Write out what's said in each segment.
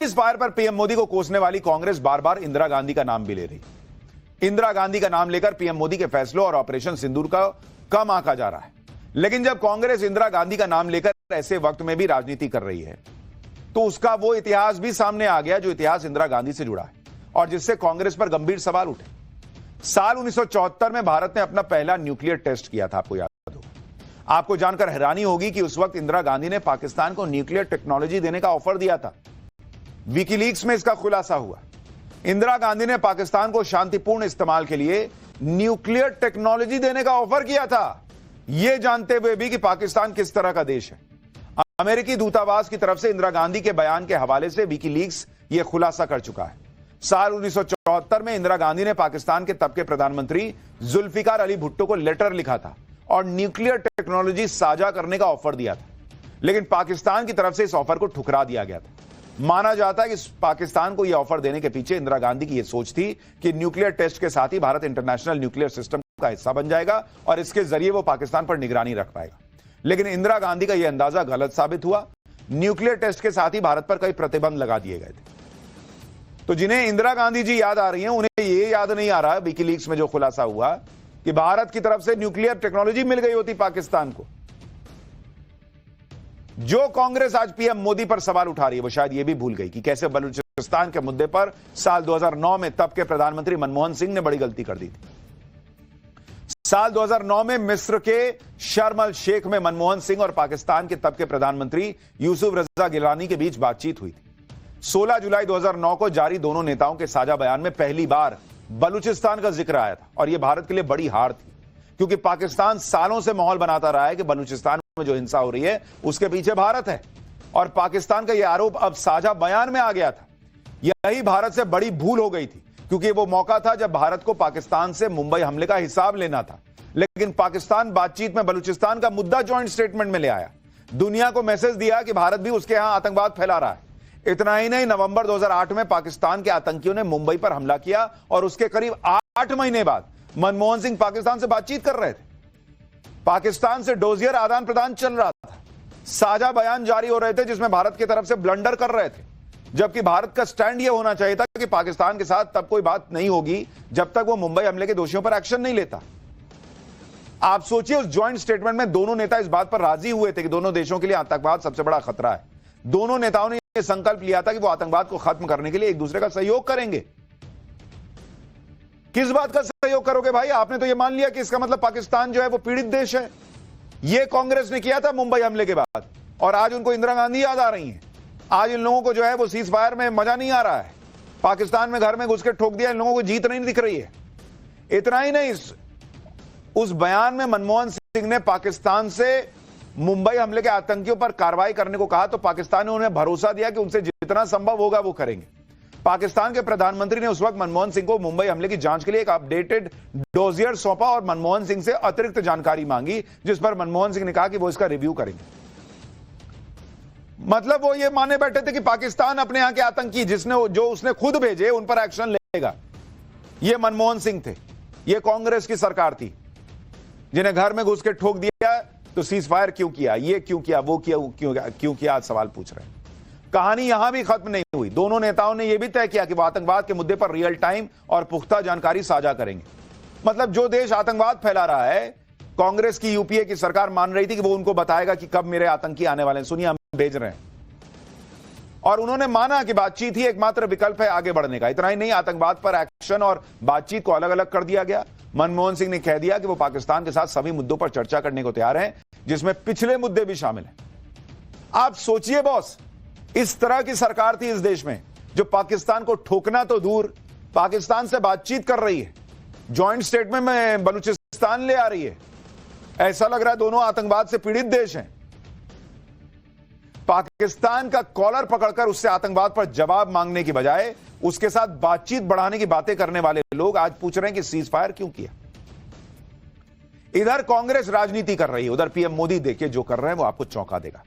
Cease fire पर PM Modi को कोसने वाली कांग्रेस बार बार इंदिरा गांधी का नाम भी ले रही। इंदिरा गांधी का नाम लेकर पीएम मोदी के फैसलों और ऑपरेशन सिंदूर का कम आंका जा रहा है। लेकिन जब कांग्रेस इंदिरा गांधी का नाम लेकर ऐसे वक्त में भी राजनीति कर रही है तो उसका वो इतिहास भी सामने आ गया जो इतिहास इंदिरा गांधी से जुड़ा है और जिससे कांग्रेस पर गंभीर सवाल उठे। साल 1974 में भारत ने अपना पहला न्यूक्लियर टेस्ट किया था, आपको याद हो। आपको जानकर हैरानी होगी कि उस वक्त इंदिरा गांधी ने पाकिस्तान को न्यूक्लियर टेक्नोलॉजी देने का ऑफर दिया था। विकीलीक्स में इसका खुलासा हुआ। इंदिरा गांधी ने पाकिस्तान को शांतिपूर्ण इस्तेमाल के लिए न्यूक्लियर टेक्नोलॉजी देने का ऑफर किया था, यह जानते हुए भी कि पाकिस्तान किस तरह का देश है। अमेरिकी दूतावास की तरफ से इंदिरा गांधी के बयान के हवाले से विकीलीक्स यह खुलासा कर चुका है। साल 1974 में इंदिरा गांधी ने पाकिस्तान के तब के प्रधानमंत्री जुल्फिकार अली भुट्टो को लेटर लिखा था और न्यूक्लियर टेक्नोलॉजी साझा करने का ऑफर दिया था, लेकिन पाकिस्तान की तरफ से इस ऑफर को ठुकरा दिया गया था। माना जाता है कि पाकिस्तान को यह ऑफर देने के पीछे इंदिरा गांधी की यह सोच थी कि न्यूक्लियर टेस्ट के साथ ही भारत इंटरनेशनल न्यूक्लियर सिस्टम का हिस्सा बन जाएगा और इसके जरिए वो पाकिस्तान पर निगरानी रख पाएगा। लेकिन इंदिरा गांधी का यह अंदाजा गलत साबित हुआ। न्यूक्लियर टेस्ट के साथ ही भारत पर कई प्रतिबंध लगा दिए गए थे। तो जिन्हें इंदिरा गांधी जी याद आ रही हैं, उन्हें यह याद नहीं आ रहा विकीलीक्स में जो खुलासा हुआ कि भारत की तरफ से न्यूक्लियर टेक्नोलॉजी मिल गई होती पाकिस्तान को। जो कांग्रेस आज पीएम मोदी पर सवाल उठा रही है वो शायद यह भी भूल गई कि कैसे बलूचिस्तान के मुद्दे पर साल 2009 में तब के प्रधानमंत्री मनमोहन सिंह ने बड़ी गलती कर दी थी। साल 2009 में मिस्र के शर्म अल शेख में मनमोहन सिंह और पाकिस्तान के तब के प्रधानमंत्री यूसुफ रजा गिलानी के बीच बातचीत हुई थी। 16 जुलाई 2009 को जारी दोनों नेताओं के साझा बयान में पहली बार बलूचिस्तान का जिक्र आया था और यह भारत के लिए बड़ी हार थी, क्योंकि पाकिस्तान सालों से माहौल बनाता रहा है कि बलूचिस्तान में जो हिंसा हो रही है उसके पीछे भारत है और पाकिस्तान का यह आरोप अब साझा बयान में आ गया था। यही भारत से बड़ी भूल हो गई थी, क्योंकि वो मौका था जब भारत को पाकिस्तान से मुंबई हमले का हिसाब लेना था। लेकिन पाकिस्तान बातचीत में बलूचिस्तान का मुद्दा ज्वाइंट स्टेटमेंट में ले आया, दुनिया को मैसेज दिया कि भारत भी उसके यहां आतंकवाद फैला रहा है। इतना ही नहीं, नवंबर 2008 में पाकिस्तान के आतंकियों ने मुंबई पर हमला किया और उसके करीब 8 महीने बाद मनमोहन सिंह पाकिस्तान से बातचीत कर रहे थे। पाकिस्तान से डोजियर आदान प्रदान चल रहा था, साझा बयान जारी हो रहे थे जिसमें भारत की तरफ से ब्लंडर कर रहे थे, जबकि भारत का स्टैंड यह होना चाहिए था कि पाकिस्तान के साथ तब कोई बात नहीं होगी जब तक वो मुंबई हमले के दोषियों पर एक्शन नहीं लेता। आप सोचिए, उस ज्वाइंट स्टेटमेंट में दोनों नेता इस बात पर राजी हुए थे कि दोनों देशों के लिए आतंकवाद सबसे बड़ा खतरा है। दोनों नेताओं ने यह संकल्प लिया था कि वो आतंकवाद को खत्म करने के लिए एक दूसरे का सहयोग करेंगे। किस बात का सहयोग करोगे भाई? आपने तो यह मान लिया कि इसका मतलब पाकिस्तान जो है वो पीड़ित देश है। यह कांग्रेस ने किया था मुंबई हमले के बाद और आज उनको इंदिरा गांधी याद आ रही हैं। आज इन लोगों को जो है वो सीज फायर में मजा नहीं आ रहा है। पाकिस्तान में घर में घुस के ठोक दिया, इन लोगों को जीत नहीं दिख रही है। इतना ही नहीं, उस बयान में मनमोहन सिंह ने पाकिस्तान से मुंबई हमले के आतंकियों पर कार्रवाई करने को कहा तो पाकिस्तान ने उन्हें भरोसा दिया कि उनसे जितना संभव होगा वो करेंगे। पाकिस्तान के प्रधानमंत्री ने उस वक्त मनमोहन सिंह को मुंबई हमले की जांच के लिए एक अपडेटेड डोजियर सौंपा और मनमोहन सिंह से अतिरिक्त जानकारी मांगी, जिस पर मनमोहन सिंह ने कहा कि वो इसका रिव्यू करेंगे। मतलब वो ये माने बैठे थे कि पाकिस्तान अपने यहां के आतंकी जो उसने खुद भेजे उन पर एक्शन लेगा। ये मनमोहन सिंह थे, ये कांग्रेस की सरकार थी जिन्हें घर में घुस के ठोक दिया तो सीज फायर क्यों किया, ये क्यों किया, वो क्यों किया, आज सवाल पूछ रहे हैं। कहानी यहां भी खत्म नहीं हुई। दोनों नेताओं ने यह भी तय किया कि वो आतंकवाद के मुद्दे पर रियल टाइम और पुख्ता जानकारी साझा करेंगे। मतलब जो देश आतंकवाद फैला रहा है, कांग्रेस की यूपीए की सरकार मान रही थी कि वो उनको बताएगा कि कब मेरे आतंकी आने वाले हैं, सुनिए हम भेज रहे हैं। और उन्होंने माना कि बातचीत ही एकमात्र विकल्प है आगे बढ़ने का। इतना ही नहीं, आतंकवाद पर एक्शन और बातचीत को अलग अलग कर दिया गया। मनमोहन सिंह ने कह दिया कि वो पाकिस्तान के साथ सभी मुद्दों पर चर्चा करने को तैयार हैं, जिसमें पिछले मुद्दे भी शामिल हैं। आप सोचिए बॉस, इस तरह की सरकार थी इस देश में जो पाकिस्तान को ठोकना तो दूर, पाकिस्तान से बातचीत कर रही है, ज्वाइंट स्टेटमेंट में बलूचिस्तान ले आ रही है। ऐसा लग रहा है दोनों आतंकवाद से पीड़ित देश हैं। पाकिस्तान का कॉलर पकड़कर उससे आतंकवाद पर जवाब मांगने की बजाय उसके साथ बातचीत बढ़ाने की बातें करने वाले लोग आज पूछ रहे हैं कि सीज फायर क्यों किया। इधर कांग्रेस राजनीति कर रही है, उधर पीएम मोदी देखिए जो कर रहे हैं वो आपको चौंका देगा।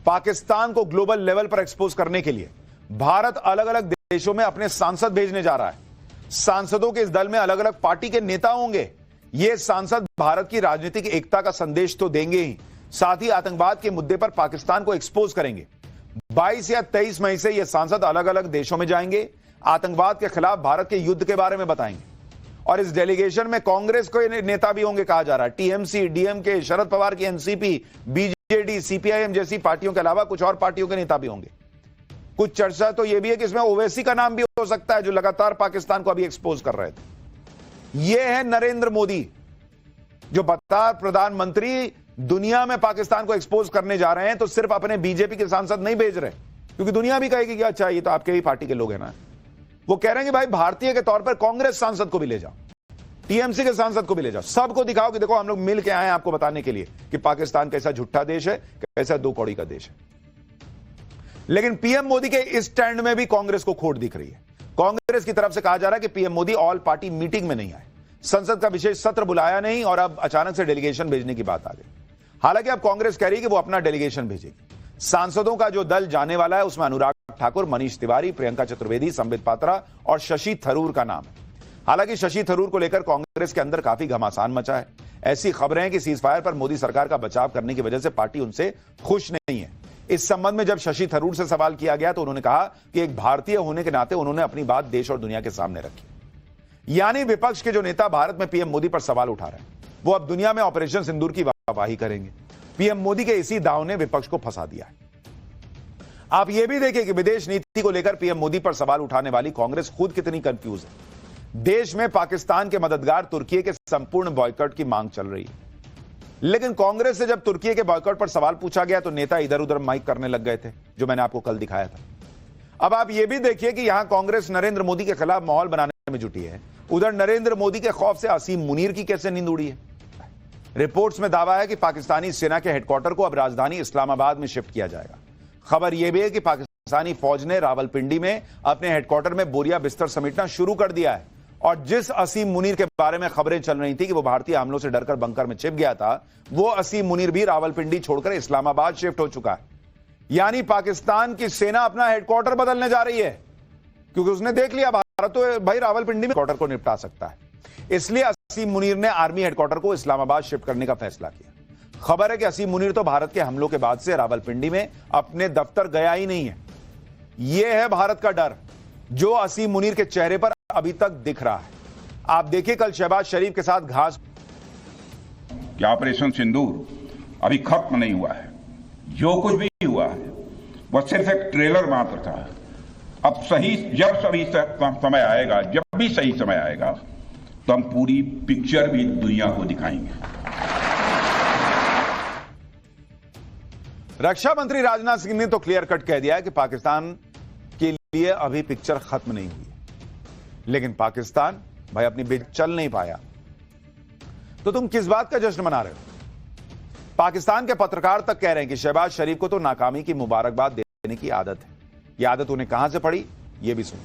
पाकिस्तान को ग्लोबल लेवल पर एक्सपोज करने के लिए भारत अलग अलग देशों में अपने सांसद भेजने जा रहा है। सांसदों के इस दल में अलग अलग पार्टी के नेता होंगे। ये सांसद भारत की राजनीतिक एकता का संदेश तो देंगे ही, साथ ही आतंकवाद के मुद्दे पर पाकिस्तान को एक्सपोज करेंगे। 22 या 23 मई से ये सांसद अलग अलग देशों में जाएंगे, आतंकवाद के खिलाफ भारत के युद्ध के बारे में बताएंगे। और इस डेलीगेशन में कांग्रेस के नेता भी होंगे कहा जा रहा है। टीएमसी, डीएमके, शरद पवार की एनसीपी, बीजेडी, सीपीआईएम जैसी पार्टियों के अलावा कुछ और पार्टियों के नेता भी होंगे। कुछ चर्चा तो यह भी है कि इसमें ओवैसी का नाम भी हो सकता है, जो लगातार पाकिस्तान को अभी एक्सपोज कर रहे थे। यह है नरेंद्र मोदी, जो बता प्रधानमंत्री दुनिया में पाकिस्तान को एक्सपोज करने जा रहे हैं, तो सिर्फ अपने बीजेपी के सांसद नहीं भेज रहे, क्योंकि दुनिया भी कहेगी कि अच्छा ये तो आपके ही पार्टी के लोग हैं ना। वो कह रहे हैं कि भाई भारतीय के तौर पर कांग्रेस सांसद को भी ले जाओ, टीएमसी के सांसद को भी ले जाओ, सबको दिखाओ कि देखो हम लोग मिल के आए हैं आपको बताने के लिए कि पाकिस्तान कैसा झूठा देश है, कैसा दो कौड़ी का देश है। लेकिन पीएम मोदी के इस स्टैंड में भी कांग्रेस को खोट दिख रही है। कांग्रेस की तरफ से कहा जा रहा है कि PM Modi all party meeting में नहीं आए, संसद का विशेष सत्र बुलाया नहीं, और अब अचानक से डेलीगेशन भेजने की बात आ गई। हालांकि अब कांग्रेस कह रही है कि वो अपना डेलीगेशन भेजेगी। सांसदों का जो दल जाने वाला है उसमें अनुराग ठाकुर, मनीष तिवारी, प्रियंका चतुर्वेदी, संबित पात्रा और शशि थरूर का नाम है। हालांकि शशि थरूर को लेकर कांग्रेस के अंदर काफी घमासान मचा है। ऐसी खबरें हैं कि सीजफायर पर मोदी सरकार का बचाव करने की वजह से पार्टी उनसे खुश नहीं है। इस संबंध में जब शशि थरूर से सवाल किया गया तो उन्होंने कहा कि एक भारतीय होने के नाते उन्होंने अपनी बात देश और दुनिया के सामने रखी। यानी विपक्ष के जो नेता भारत में पीएम मोदी पर सवाल उठा रहे हैं, वो अब दुनिया में ऑपरेशन सिंदूर की वाहवाही करेंगे। पीएम मोदी के इसी दांव ने विपक्ष को फंसा दिया है। आप यह भी देखिए कि विदेश नीति को लेकर पीएम मोदी पर सवाल उठाने वाली कांग्रेस खुद कितनी कंफ्यूज है। देश में पाकिस्तान के मददगार तुर्की के संपूर्ण बॉयकॉट की मांग चल रही है, लेकिन कांग्रेस से जब तुर्की के बॉयकॉट पर सवाल पूछा गया तो नेता इधर उधर माइक करने लग गए थे, जो मैंने आपको कल दिखाया था। अब आप यह भी देखिए कि यहां कांग्रेस नरेंद्र मोदी के खिलाफ माहौल बनाने में जुटी है, उधर नरेंद्र मोदी के खौफ से असीम मुनीर की कैसे नींद उड़ी है। रिपोर्ट्स में दावा है कि पाकिस्तानी सेना के हेडक्वार्टर को अब राजधानी इस्लामाबाद में शिफ्ट किया जाएगा। खबर यह भी है कि पाकिस्तानी फौज ने रावलपिंडी में अपने हेडक्वार्टर में बोरिया बिस्तर समेटना शुरू कर दिया है, और जिस असीम मुनीर के बारे में खबरें चल रही थी कि वो भारतीय हमलों से डरकर बंकर में छिप गया था, वो असीम मुनीर भी रावलपिंडी छोड़कर इस्लामाबाद शिफ्ट हो चुका है। यानी पाकिस्तान की सेना अपना हेडक्वार्टर बदलने जा रही है, क्योंकि उसने देख लिया भारत तो भाई रावलपिंडी में हेडक्वार्टर को निपटा सकता है। इसलिए असीम मुनीर ने आर्मी हेडक्वार्टर को इस्लामाबाद शिफ्ट करने का फैसला किया। खबर है कि असीम मुनीर तो भारत के हमलों के बाद से रावलपिंडी में अपने दफ्तर गया ही नहीं है। यह है भारत का डर, जो असीम मुनीर के चेहरे पर अभी तक दिख रहा है। आप देखिए कल शहबाज शरीफ के साथ घास कि ऑपरेशन सिंदूर अभी खत्म नहीं हुआ है। जो कुछ भी हुआ है वह सिर्फ एक ट्रेलर मात्र था। अब जब समय आएगा, जब भी सही समय आएगा, तो हम पूरी पिक्चर भी दुनिया को दिखाएंगे। रक्षा मंत्री राजनाथ सिंह ने तो क्लियर कट कह दिया है कि पाकिस्तान के लिए अभी पिक्चर खत्म नहीं हुई, लेकिन पाकिस्तान भाई अपनी बिग चल नहीं पाया, तो तुम किस बात का जश्न मना रहे हो? पाकिस्तान के पत्रकार तक कह रहे हैं कि शहबाज शरीफ को तो नाकामी की मुबारकबाद देने की आदत है। यह आदत उन्हें कहां से पड़ी, यह भी सुनो।